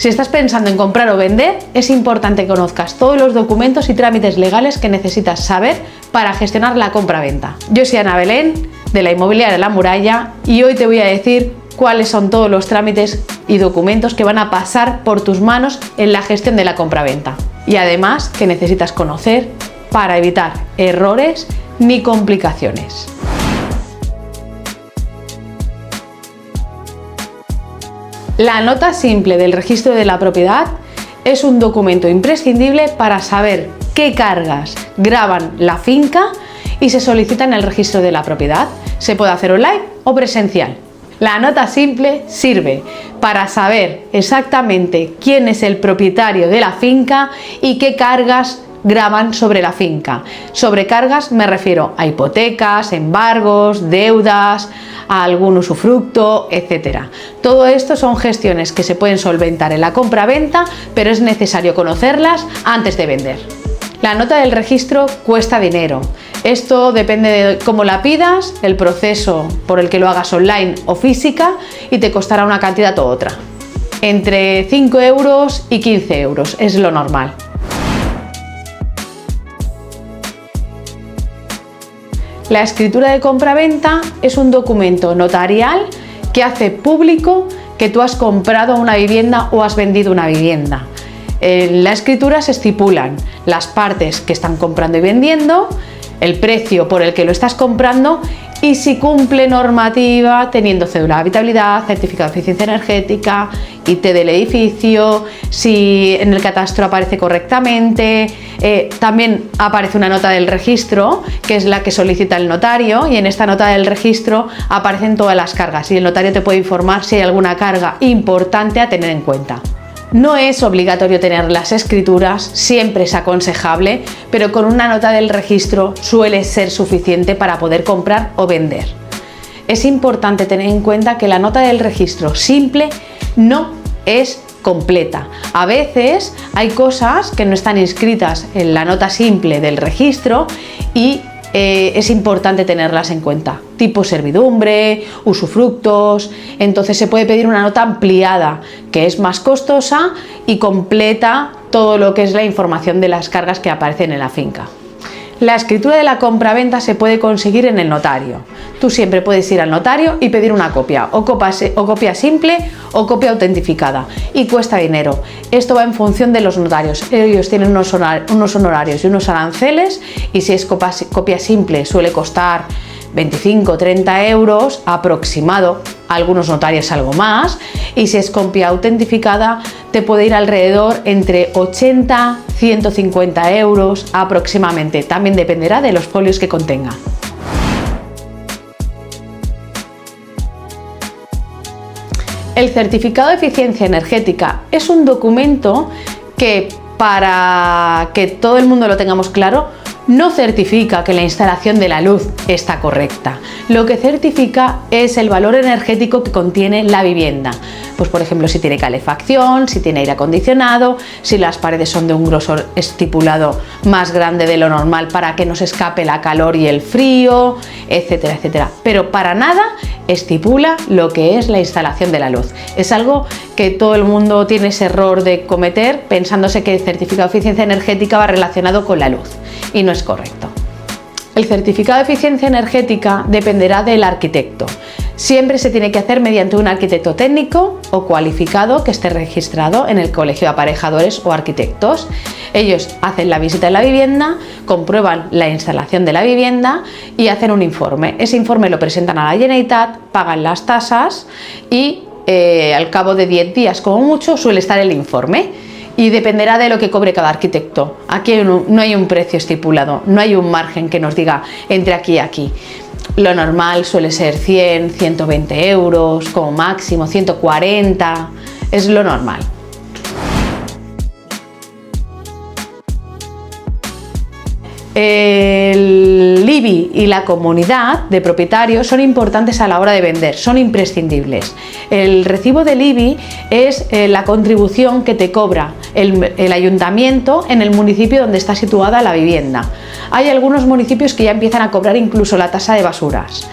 Si estás pensando en comprar o vender, es importante que conozcas todos los documentos y trámites legales que necesitas saber para gestionar la compra-venta. Yo soy Ana Belén, de la Inmobiliaria La Muralla, y hoy te voy a decir cuáles son todos los trámites y documentos que van a pasar por tus manos en la gestión de la compra-venta. Y además que necesitas conocer para evitar errores ni complicaciones. La nota simple del registro de la propiedad es un documento imprescindible para saber qué cargas gravan la finca y se solicitan en el registro de la propiedad. Se puede hacer online o presencial. La nota simple sirve para saber exactamente quién es el propietario de la finca y qué cargas gravan sobre la finca. Sobre cargas me refiero a hipotecas, embargos, deudas, a algún usufructo, etc. Todo esto son gestiones que se pueden solventar en la compra-venta, pero es necesario conocerlas antes de vender. La nota del registro cuesta dinero. Esto depende de cómo la pidas, el proceso por el que lo hagas online o física, y te costará una cantidad u otra. Entre 5 euros y 15 euros es lo normal. La escritura de compra-venta es un documento notarial que hace público que tú has comprado una vivienda o has vendido una vivienda. En la escritura se estipulan las partes que están comprando y vendiendo, el precio por el que lo estás comprando y si cumple normativa, teniendo cédula de habitabilidad, certificado de eficiencia energética, IT del edificio, si en el catastro aparece correctamente. También aparece una nota del registro, que es la que solicita el notario, y en esta nota del registro aparecen todas las cargas y el notario te puede informar si hay alguna carga importante a tener en cuenta. No es obligatorio tener las escrituras, siempre es aconsejable, pero con una nota del registro suele ser suficiente para poder comprar o vender. Es importante tener en cuenta que la nota del registro simple no es completa. A veces hay cosas que no están inscritas en la nota simple del registro y es importante tenerlas en cuenta, tipo servidumbre, usufructos. Entonces se puede pedir una nota ampliada que es más costosa y completa todo lo que es la información de las cargas que aparecen en la finca. La escritura de la compra-venta se puede conseguir en el notario. Tú siempre puedes ir al notario y pedir una copia, o copia simple o copia autentificada, y cuesta dinero. Esto va en función de los notarios. Ellos tienen unos honorarios y unos aranceles, y si es copia simple suele costar 25 o 30 euros aproximado, algunos notarios algo más, y si es copia autentificada te puede ir alrededor entre 80 y 150 euros aproximadamente, también dependerá de los folios que contenga. El certificado de eficiencia energética es un documento que, para que todo el mundo lo tengamos claro, no certifica que la instalación de la luz está correcta. Lo que certifica es el valor energético que contiene la vivienda. Pues por ejemplo, si tiene calefacción, si tiene aire acondicionado, si las paredes son de un grosor estipulado más grande de lo normal para que no se escape la calor y el frío, etcétera, etcétera. Pero para nada estipula lo que es la instalación de la luz. Es algo que todo el mundo tiene ese error de cometer, pensándose que el certificado de eficiencia energética va relacionado con la luz, y no es correcto. El certificado de eficiencia energética dependerá del arquitecto. Siempre se tiene que hacer mediante un arquitecto técnico o cualificado que esté registrado en el Colegio de Aparejadores o Arquitectos. Ellos hacen la visita de la vivienda, comprueban la instalación de la vivienda y hacen un informe. Ese informe lo presentan a la Generalitat, pagan las tasas y al cabo de 10 días como mucho suele estar el informe. Y dependerá de lo que cobre cada arquitecto. Aquí no hay un precio estipulado, no hay un margen que nos diga entre aquí y aquí. Lo normal suele ser 100, 120 euros, como máximo 140, es lo normal. El IBI y la comunidad de propietarios son importantes a la hora de vender, son imprescindibles. El recibo del IBI es la contribución que te cobra el ayuntamiento en el municipio donde está situada la vivienda. Hay algunos municipios que ya empiezan a cobrar incluso la tasa de basuras.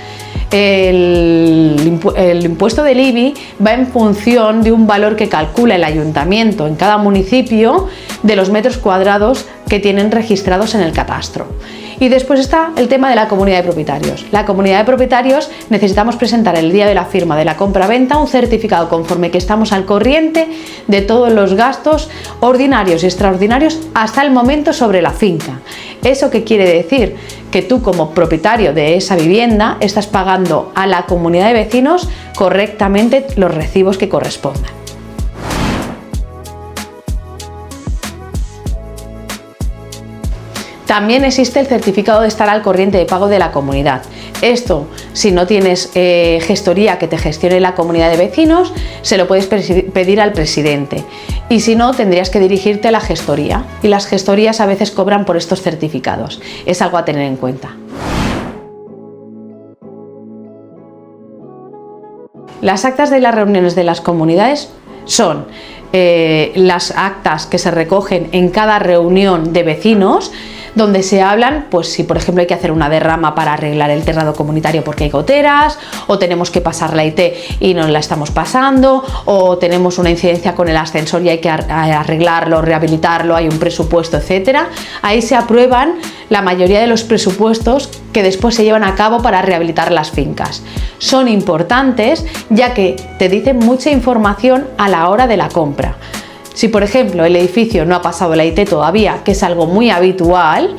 el impuesto del IBI va en función de un valor que calcula el ayuntamiento en cada municipio de los metros cuadrados que tienen registrados en el catastro. Y después está el tema de la comunidad de propietarios. La comunidad de propietarios necesitamos presentar el día de la firma de la compra-venta un certificado conforme que estamos al corriente de todos los gastos ordinarios y extraordinarios hasta el momento sobre la finca. ¿Eso qué quiere decir? Que tú como propietario de esa vivienda estás pagando a la comunidad de vecinos correctamente los recibos que correspondan. También existe el certificado de estar al corriente de pago de la comunidad. Esto, si no tienes gestoría que te gestione la comunidad de vecinos, se lo puedes pedir al presidente. Y si no, tendrías que dirigirte a la gestoría. Y las gestorías a veces cobran por estos certificados. Es algo a tener en cuenta. Las actas de las reuniones de las comunidades son las actas que se recogen en cada reunión de vecinos, donde se hablan, pues si por ejemplo hay que hacer una derrama para arreglar el terrado comunitario porque hay goteras, o tenemos que pasar la IT y no la estamos pasando, o tenemos una incidencia con el ascensor y hay que arreglarlo, rehabilitarlo, hay un presupuesto, etcétera. Ahí se aprueban la mayoría de los presupuestos que después se llevan a cabo para rehabilitar las fincas. Son importantes ya que te dicen mucha información a la hora de la compra. Si por ejemplo el edificio no ha pasado la IT todavía, que es algo muy habitual,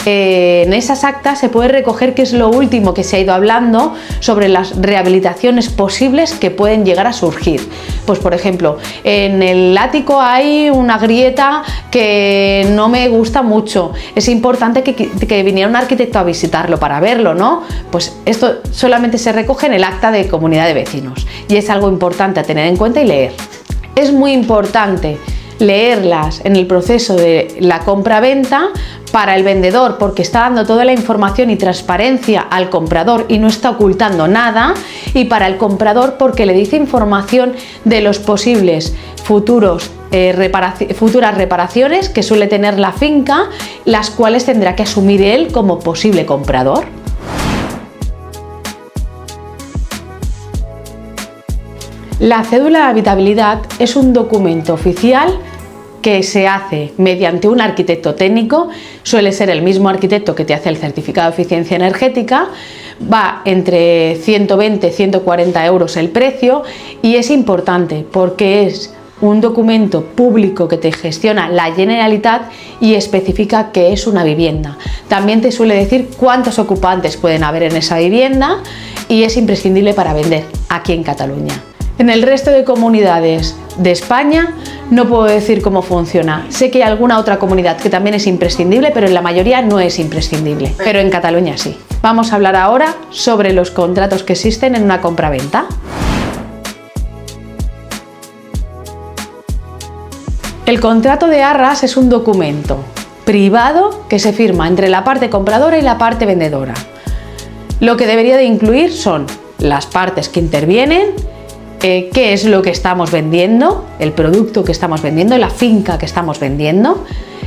en esas actas se puede recoger qué es lo último que se ha ido hablando sobre las rehabilitaciones posibles que pueden llegar a surgir. Pues por ejemplo, en el ático hay una grieta que no me gusta mucho, es importante que viniera un arquitecto a visitarlo para verlo, ¿no? Pues esto solamente se recoge en el acta de comunidad de vecinos y es algo importante a tener en cuenta y leer. Es muy importante leerlas en el proceso de la compra-venta para el vendedor porque está dando toda la información y transparencia al comprador y no está ocultando nada, y para el comprador porque le dice información de los posibles futuras reparaciones que suele tener la finca, las cuales tendrá que asumir él como posible comprador. La cédula de habitabilidad es un documento oficial que se hace mediante un arquitecto técnico, suele ser el mismo arquitecto que te hace el certificado de eficiencia energética, va entre 120 y 140 euros el precio y es importante porque es un documento público que te gestiona la Generalitat y especifica qué es una vivienda. También te suele decir cuántos ocupantes pueden haber en esa vivienda y es imprescindible para vender aquí en Cataluña. En el resto de comunidades de España no puedo decir cómo funciona. Sé que hay alguna otra comunidad que también es imprescindible, pero en la mayoría no es imprescindible. Pero en Cataluña sí. Vamos a hablar ahora sobre los contratos que existen en una compraventa. El contrato de arras es un documento privado que se firma entre la parte compradora y la parte vendedora. Lo que debería de incluir son las partes que intervienen, qué es lo que estamos vendiendo, el producto que estamos vendiendo, la finca que estamos vendiendo,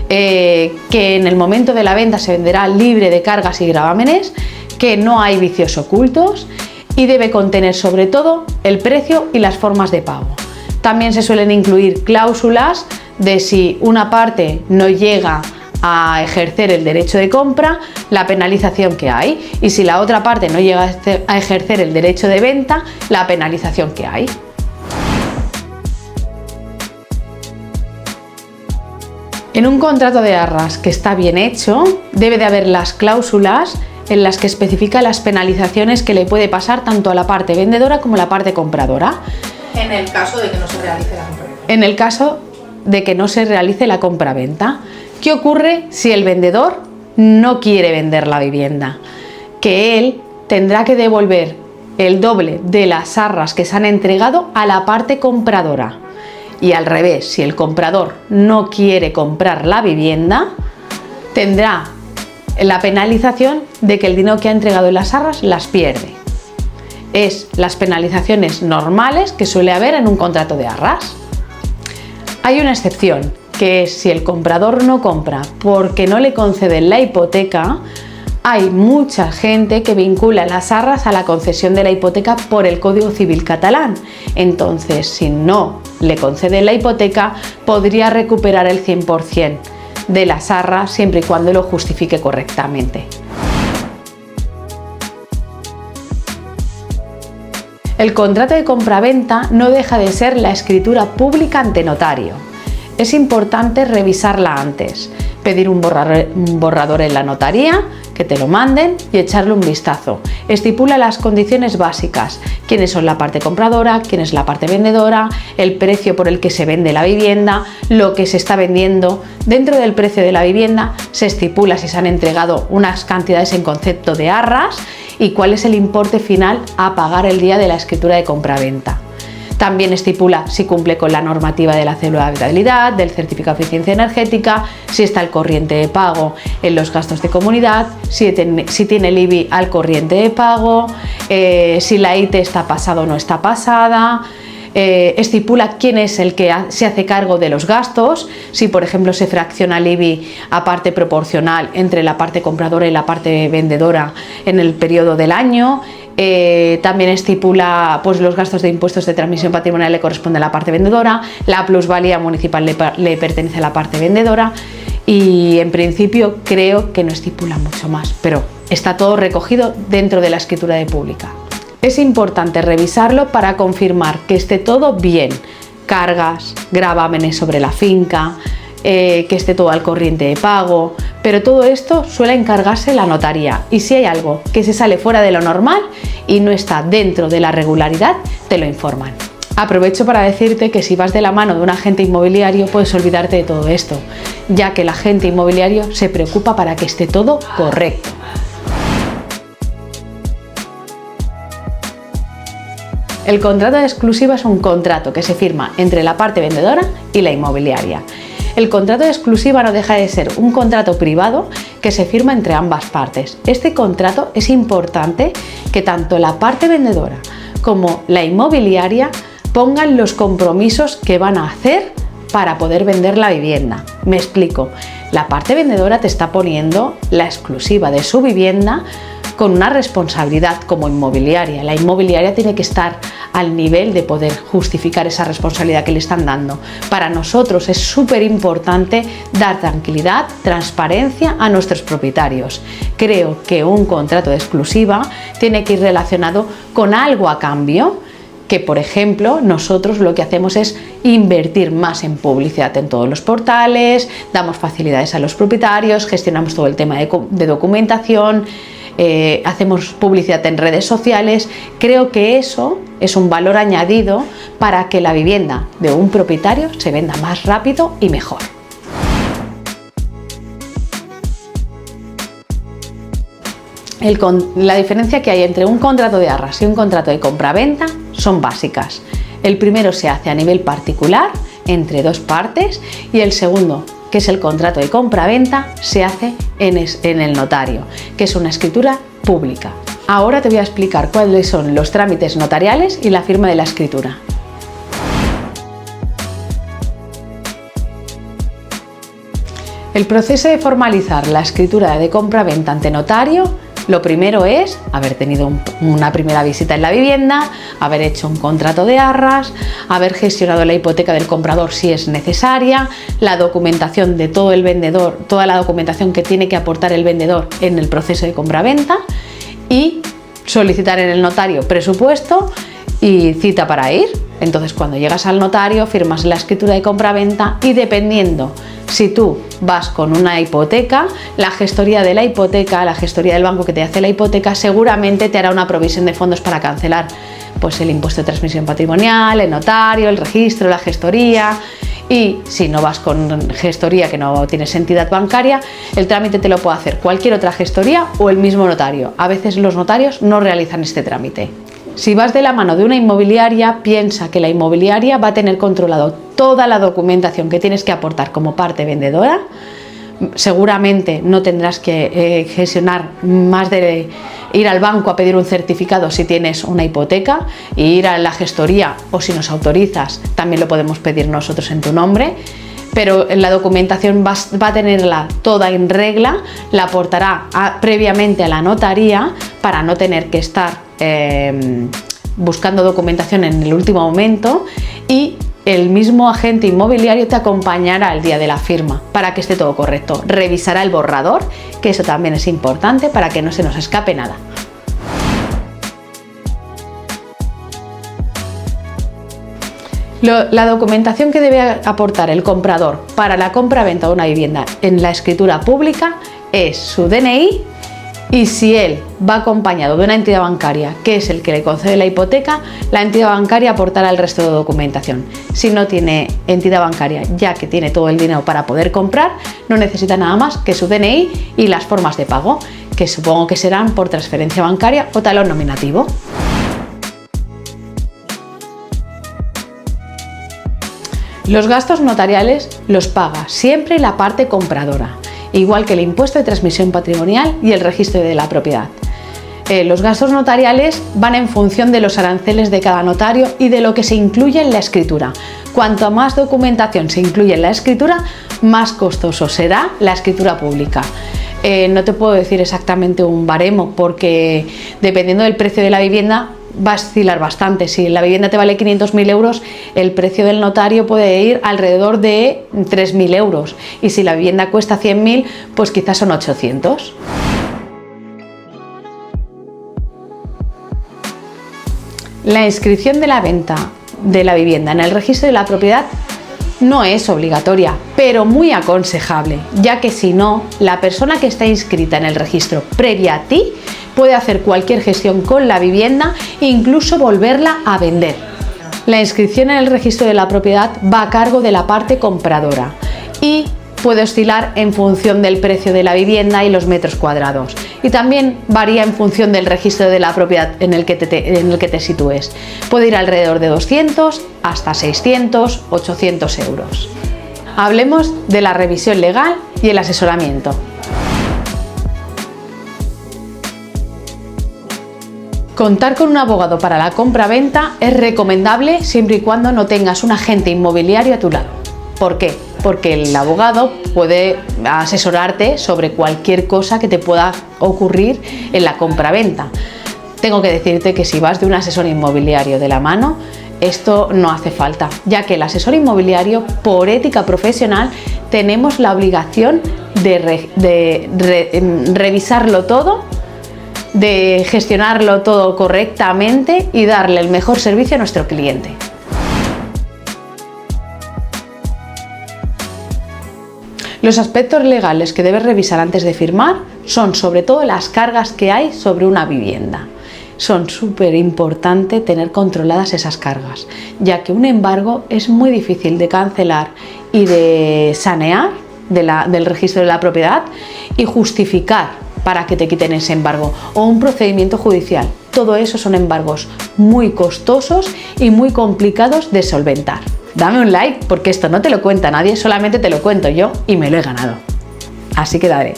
que en el momento de la venta se venderá libre de cargas y gravámenes, que no hay vicios ocultos y debe contener sobre todo el precio y las formas de pago. También se suelen incluir cláusulas de si una parte no llega a ejercer el derecho de compra, la penalización que hay, y si la otra parte no llega a ejercer el derecho de venta, la penalización que hay. En un contrato de arras que está bien hecho, debe de haber las cláusulas en las que especifica las penalizaciones que le puede pasar tanto a la parte vendedora como a la parte compradora. En el caso de que no se realice la compraventa. En el caso de que no se realice la compraventa. ¿Qué ocurre si el vendedor no quiere vender la vivienda? Que él tendrá que devolver el doble de las arras que se han entregado a la parte compradora. Y al revés, si el comprador no quiere comprar la vivienda, tendrá la penalización de que el dinero que ha entregado en las arras las pierde. Es las penalizaciones normales que suele haber en un contrato de arras. Hay una excepción, que es si el comprador no compra porque no le conceden la hipoteca, Hay mucha gente que vincula las arras a la concesión de la hipoteca por el Código Civil catalán. Entonces, si no le conceden la hipoteca, podría recuperar el 100% de las arras siempre y cuando lo justifique correctamente. El contrato de compraventa no deja de ser la escritura pública ante notario. Es importante revisarla antes, pedir un borrador en la notaría, que te lo manden y echarle un vistazo. Estipula las condiciones básicas, quiénes son la parte compradora, quién es la parte vendedora, el precio por el que se vende la vivienda, lo que se está vendiendo. Dentro del precio de la vivienda se estipula si se han entregado unas cantidades en concepto de arras y cuál es el importe final a pagar el día de la escritura de compraventa. También estipula si cumple con la normativa de la cédula de habitabilidad, del certificado de eficiencia energética, si está al corriente de pago en los gastos de comunidad, si tiene el IBI al corriente de pago, si la IT está pasada o no está pasada. Estipula quién es el que se hace cargo de los gastos, si por ejemplo se fracciona el IBI a parte proporcional entre la parte compradora y la parte vendedora en el periodo del año. También estipula pues, los gastos de impuestos de transmisión patrimonial le corresponde a la parte vendedora, la plusvalía municipal le pertenece a la parte vendedora y en principio creo que no estipula mucho más, pero está todo recogido dentro de la escritura de pública. Es importante revisarlo para confirmar que esté todo bien, cargas, gravámenes sobre la finca, que esté todo al corriente de pago, pero todo esto suele encargarse la notaría y si hay algo que se sale fuera de lo normal y no está dentro de la regularidad, te lo informan. Aprovecho para decirte que si vas de la mano de un agente inmobiliario puedes olvidarte de todo esto, ya que el agente inmobiliario se preocupa para que esté todo correcto. El contrato de exclusiva es un contrato que se firma entre la parte vendedora y la inmobiliaria. El contrato de exclusiva no deja de ser un contrato privado que se firma entre ambas partes. Este contrato es importante que tanto la parte vendedora como la inmobiliaria pongan los compromisos que van a hacer para poder vender la vivienda. Me explico. La parte vendedora te está poniendo la exclusiva de su vivienda con una responsabilidad como inmobiliaria. La inmobiliaria tiene que estar al nivel de poder justificar esa responsabilidad que le están dando. Para nosotros es súper importante dar tranquilidad, transparencia a nuestros propietarios. Creo que un contrato de exclusiva tiene que ir relacionado con algo a cambio, que por ejemplo nosotros lo que hacemos es invertir más en publicidad en todos los portales, damos facilidades a los propietarios, gestionamos todo el tema de documentación, hacemos publicidad en redes sociales. Creo que eso es un valor añadido para que la vivienda de un propietario se venda más rápido y mejor. La diferencia que hay entre un contrato de arras y un contrato de compraventa son básicas. El primero se hace a nivel particular entre dos partes y el segundo, que es el contrato de compraventa, se hace en el notario, que es una escritura pública. Ahora te voy a explicar cuáles son los trámites notariales y la firma de la escritura. El proceso de formalizar la escritura de compraventa ante notario, lo primero es haber tenido una primera visita en la vivienda, haber hecho un contrato de arras, haber gestionado la hipoteca del comprador si es necesaria, la documentación de todo el vendedor, toda la documentación que tiene que aportar el vendedor en el proceso de compraventa y solicitar en el notario presupuesto y cita para ir. Entonces cuando llegas al notario firmas la escritura de compraventa y dependiendo si tú vas con una hipoteca, la gestoría de la hipoteca, la gestoría del banco que te hace la hipoteca seguramente te hará una provisión de fondos para cancelar pues el impuesto de transmisión patrimonial, el notario, el registro, la gestoría. Y si no vas con gestoría, que no tienes entidad bancaria, el trámite te lo puede hacer cualquier otra gestoría o el mismo notario. A veces los notarios no realizan este trámite. Si vas de la mano de una inmobiliaria, piensa que la inmobiliaria va a tener controlado toda la documentación que tienes que aportar como parte vendedora. Seguramente no tendrás que gestionar más de ir al banco a pedir un certificado si tienes una hipoteca e ir a la gestoría, o si nos autorizas también lo podemos pedir nosotros en tu nombre. pero la documentación va a tenerla toda en regla, la aportará previamente a la notaría para no tener que estar buscando documentación en el último momento, y el mismo agente inmobiliario te acompañará el día de la firma para que esté todo correcto. Revisará el borrador, que eso también es importante para que no se nos escape nada. La documentación que debe aportar el comprador para la compra-venta de una vivienda en la escritura pública es su DNI, y si él va acompañado de una entidad bancaria, que es el que le concede la hipoteca, la entidad bancaria aportará el resto de documentación. Si no tiene entidad bancaria, ya que tiene todo el dinero para poder comprar, no necesita nada más que su DNI y las formas de pago, que supongo que serán por transferencia bancaria o talón nominativo. Los gastos notariales los paga siempre la parte compradora, igual que el impuesto de transmisión patrimonial y el registro de la propiedad. Los gastos notariales van en función de los aranceles de cada notario y de lo que se incluye en la escritura. Cuanto más documentación se incluye en la escritura, más costoso será la escritura pública. No te puedo decir exactamente un baremo, porque dependiendo del precio de la vivienda va a oscilar bastante. Si la vivienda te vale 500.000 euros, el precio del notario puede ir alrededor de 3.000 euros, y si la vivienda cuesta 100.000, pues quizás son 800. La inscripción de la venta de la vivienda en el registro de la propiedad no es obligatoria, pero muy aconsejable, ya que si no, la persona que está inscrita en el registro previa a ti puede hacer cualquier gestión con la vivienda e incluso volverla a vender. La inscripción en el registro de la propiedad va a cargo de la parte compradora y puede oscilar en función del precio de la vivienda y los metros cuadrados, y también varía en función del registro de la propiedad en el que te sitúes. Puede ir alrededor de 200 hasta 600, 800 euros. Hablemos de la revisión legal y el asesoramiento. Contar con un abogado para la compra-venta es recomendable siempre y cuando no tengas un agente inmobiliario a tu lado. ¿Por qué? Porque el abogado puede asesorarte sobre cualquier cosa que te pueda ocurrir en la compra-venta. Tengo que decirte que si vas de un asesor inmobiliario de la mano, esto no hace falta, ya que el asesor inmobiliario, por ética profesional, tenemos la obligación de revisarlo todo, de gestionarlo todo correctamente y darle el mejor servicio a nuestro cliente. Los aspectos legales que debes revisar antes de firmar son sobre todo las cargas que hay sobre una vivienda. Son súper importante tener controladas esas cargas, ya que un embargo es muy difícil de cancelar y de sanear del registro de la propiedad y justificar para que te quiten ese embargo, o un procedimiento judicial. Todo eso son embargos muy costosos y muy complicados de solventar. Dame un like, porque esto no te lo cuenta nadie, solamente te lo cuento yo y me lo he ganado. Así que dale.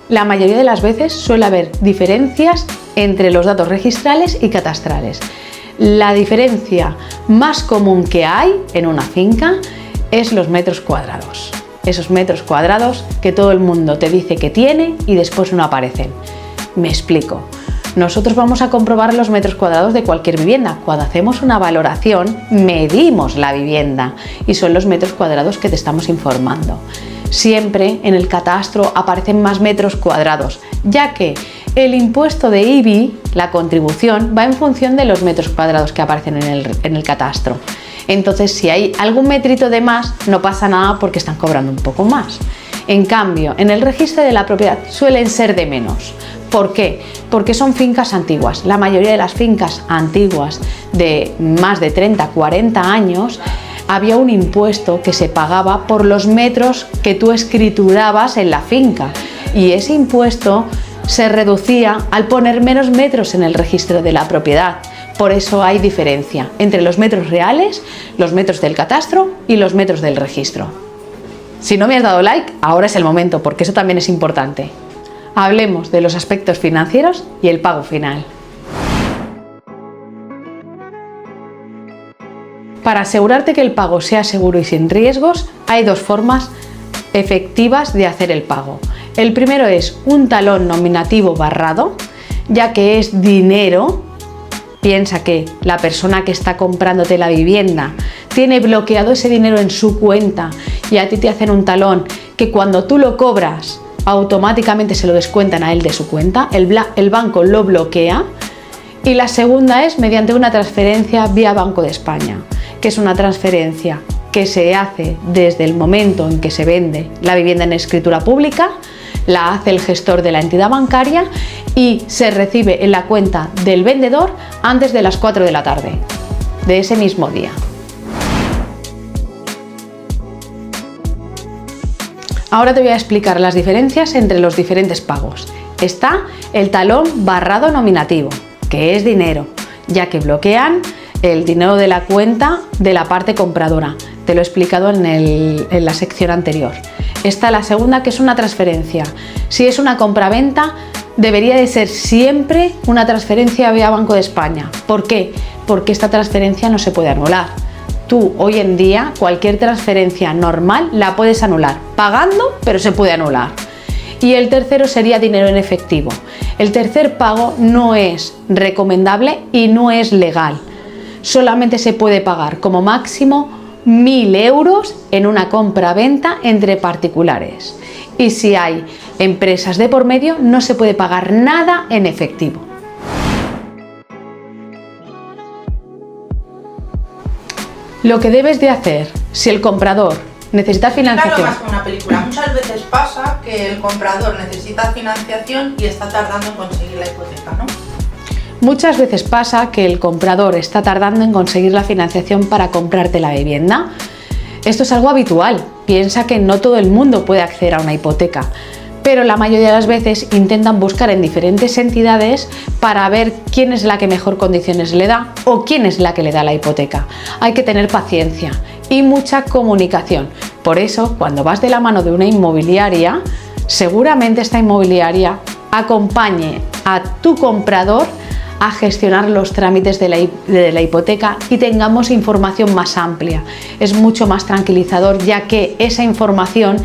La mayoría de las veces suele haber diferencias entre los datos registrales y catastrales. La diferencia más común que hay en una finca es los metros cuadrados. Esos metros cuadrados que todo el mundo te dice que tiene y después no aparecen. Me explico. Nosotros vamos a comprobar los metros cuadrados de cualquier vivienda. Cuando hacemos una valoración, medimos la vivienda y son los metros cuadrados que te estamos informando. Siempre en el catastro aparecen más metros cuadrados, ya que el impuesto de IBI, la contribución, va en función de los metros cuadrados que aparecen en el catastro. Entonces, si hay algún metrito de más, no pasa nada porque están cobrando un poco más. En cambio, en el registro de la propiedad suelen ser de menos. ¿Por qué? Porque son fincas antiguas. La mayoría de las fincas antiguas de más de 30, 40 años, había un impuesto que se pagaba por los metros que tú escriturabas en la finca, y ese impuesto se reducía al poner menos metros en el registro de la propiedad. Por eso hay diferencia entre los metros reales, los metros del catastro y los metros del registro. Si no me has dado like, ahora es el momento, porque eso también es importante. Hablemos de los aspectos financieros y el pago final. Para asegurarte que el pago sea seguro y sin riesgos, hay dos formas efectivas de hacer el pago. El primero es un talón nominativo barrado, ya que es dinero. Piensa que la persona que está comprándote la vivienda tiene bloqueado ese dinero en su cuenta y a ti te hacen un talón que cuando tú lo cobras automáticamente se lo descuentan a él de su cuenta, el banco lo bloquea. Y la segunda es mediante una transferencia vía Banco de España, que es una transferencia que se hace desde el momento en que se vende la vivienda en escritura pública, la hace el gestor de la entidad bancaria y se recibe en la cuenta del vendedor antes de las 4 de la tarde de ese mismo día. Ahora te voy a explicar las diferencias entre los diferentes pagos. Está el talón barrado nominativo, que es dinero, ya que bloquean el dinero de la cuenta de la parte compradora. Te lo he explicado en la sección anterior. Está la segunda, que es una transferencia. Si es una compraventa, debería de ser siempre una transferencia vía Banco de España. ¿Por qué? Porque esta transferencia no se puede anular. Tú hoy en día cualquier transferencia normal la puedes anular pagando, pero se puede anular. Y el tercero sería dinero en efectivo. El tercer pago no es recomendable y no es legal. Solamente se puede pagar como máximo 1.000 euros en una compra-venta entre particulares. Y si hay empresas de por medio, no se puede pagar nada en efectivo. Lo que debes de hacer si el comprador necesita financiación. Claro, más que una película. Muchas veces pasa que el comprador necesita financiación y está tardando en conseguir la hipoteca, ¿no? Muchas veces pasa que el comprador está tardando en conseguir la financiación para comprarte la vivienda. Esto es algo habitual. Piensa que no todo el mundo puede acceder a una hipoteca, pero la mayoría de las veces intentan buscar en diferentes entidades para ver quién es la que mejor condiciones le da o quién es la que le da la hipoteca. Hay que tener paciencia y mucha comunicación. Por eso, cuando vas de la mano de una inmobiliaria, seguramente esta inmobiliaria acompañe a tu comprador a gestionar los trámites de la hipoteca y tengamos información más amplia. Es mucho más tranquilizador, ya que esa información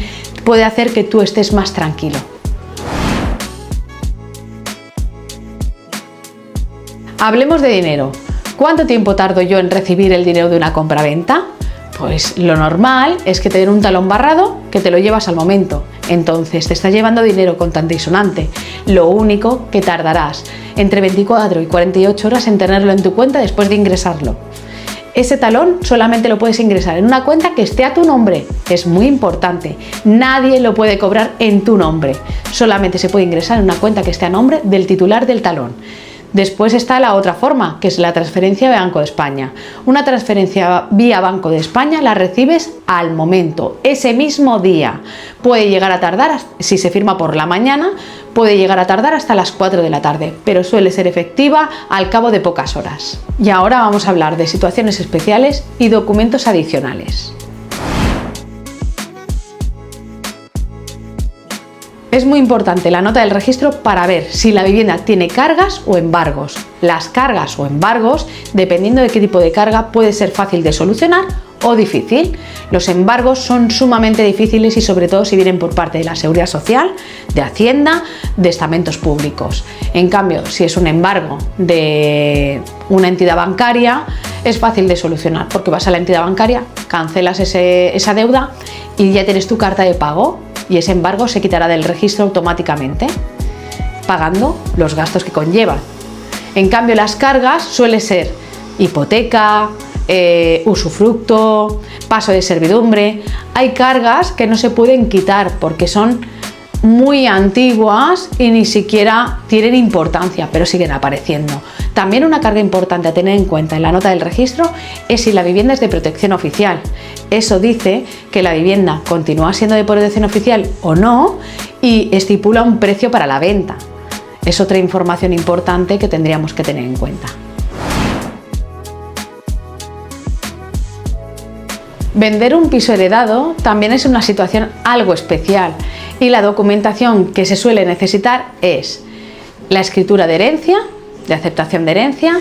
puede hacer que tú estés más tranquilo. Hablemos de dinero. ¿Cuánto tiempo tardo yo en recibir el dinero de una compraventa? Pues lo normal es que te den un talón barrado que te lo llevas al momento. Entonces te estás llevando dinero contante y sonante. Lo único que tardarás entre 24 y 48 horas en tenerlo en tu cuenta después de ingresarlo. Ese talón solamente lo puedes ingresar en una cuenta que esté a tu nombre. Es muy importante. Nadie lo puede cobrar en tu nombre. Solamente se puede ingresar en una cuenta que esté a nombre del titular del talón. Después está la otra forma, que es la transferencia de Banco de España. Una transferencia vía Banco de España la recibes al momento, ese mismo día. Puede llegar a tardar, si se firma por la mañana, puede llegar a tardar hasta las 4 de la tarde, pero suele ser efectiva al cabo de pocas horas. Y ahora vamos a hablar de situaciones especiales y documentos adicionales. Es muy importante la nota del registro para ver si la vivienda tiene cargas o embargos. Las cargas o embargos, dependiendo de qué tipo de carga, puede ser fácil de solucionar o difícil. Los embargos son sumamente difíciles y sobre todo si vienen por parte de la Seguridad Social, de Hacienda, de estamentos públicos. En cambio, si es un embargo de una entidad bancaria, es fácil de solucionar porque vas a la entidad bancaria, cancelas esa deuda y ya tienes tu carta de pago. Y ese embargo se quitará del registro automáticamente, pagando los gastos que conllevan. En cambio, las cargas suelen ser hipoteca, usufructo, paso de servidumbre. Hay cargas que no se pueden quitar porque son muy antiguas y ni siquiera tienen importancia, pero siguen apareciendo. También una carga importante a tener en cuenta en la nota del registro es si la vivienda es de protección oficial. Eso dice que la vivienda continúa siendo de protección oficial o no y estipula un precio para la venta. Es otra información importante que tendríamos que tener en cuenta. Vender un piso heredado también es una situación algo especial y la documentación que se suele necesitar es la escritura de herencia, de aceptación de herencia,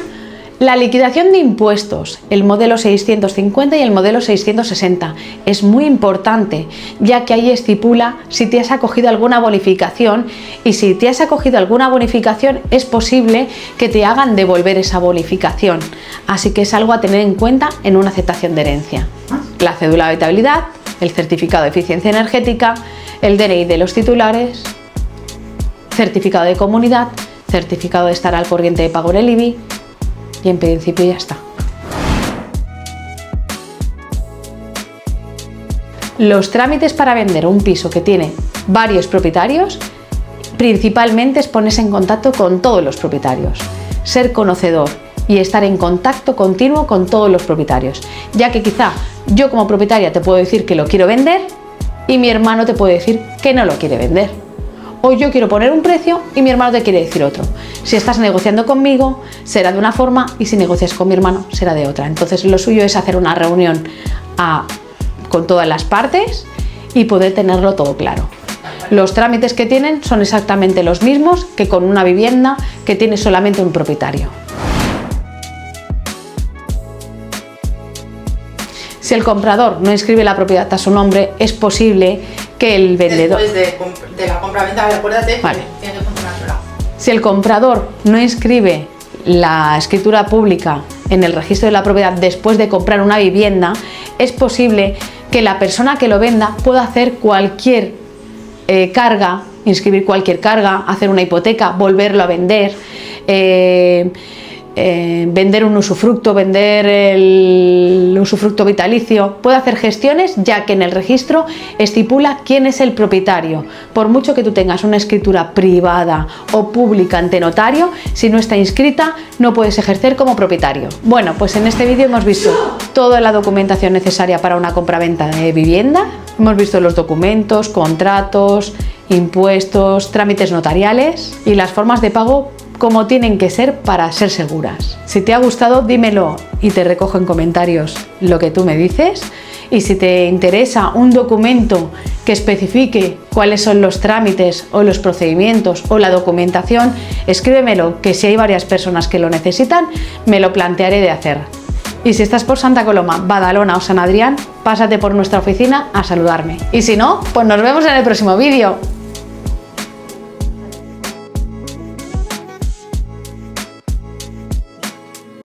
La liquidación de impuestos, el modelo 650 y el modelo 660, es muy importante, ya que ahí estipula si te has acogido alguna bonificación, y si te has acogido alguna bonificación es posible que te hagan devolver esa bonificación, así que es algo a tener en cuenta en una aceptación de herencia. La cédula de habitabilidad, el certificado de eficiencia energética, el DNI de los titulares, certificado de comunidad, certificado de estar al corriente de pago en el IBI, y en principio ya está. Los trámites para vender un piso que tiene varios propietarios, principalmente es ponerse en contacto con todos los propietarios, ser conocedor y estar en contacto continuo con todos los propietarios, ya que quizá yo como propietaria te puedo decir que lo quiero vender y mi hermano te puede decir que no lo quiere vender. O yo quiero poner un precio y mi hermano te quiere decir otro. Si estás negociando conmigo, será de una forma, y si negocias con mi hermano, será de otra. Entonces lo suyo es hacer una reunión con todas las partes y poder tenerlo todo claro. Los trámites que tienen son exactamente los mismos que con una vivienda que tiene solamente un propietario. Si el comprador no inscribe la propiedad a su nombre, es posible que el vendedor... Después de la compra-venta, acuérdate que tiene que funcionar sola. Si el comprador no inscribe la escritura pública en el registro de la propiedad después de comprar una vivienda, es posible que la persona que lo venda pueda hacer cualquier carga, inscribir cualquier carga, hacer una hipoteca, volverlo a vender, vender un usufructo, vender el usufructo vitalicio, puede hacer gestiones, ya que en el registro estipula quién es el propietario. Por mucho que tú tengas una escritura privada o pública ante notario, si no está inscrita no puedes ejercer como propietario. Bueno, pues en este vídeo hemos visto toda la documentación necesaria para una compraventa de vivienda, hemos visto los documentos, contratos, impuestos, trámites notariales y las formas de pago como tienen que ser para ser seguras. Si te ha gustado, dímelo y te recojo en comentarios lo que tú me dices. Y si te interesa un documento que especifique cuáles son los trámites o los procedimientos o la documentación, escríbemelo, que si hay varias personas que lo necesitan, me lo plantearé de hacer. Y si estás por Santa Coloma, Badalona o San Adrián, pásate por nuestra oficina a saludarme. Y si no, pues nos vemos en el próximo vídeo.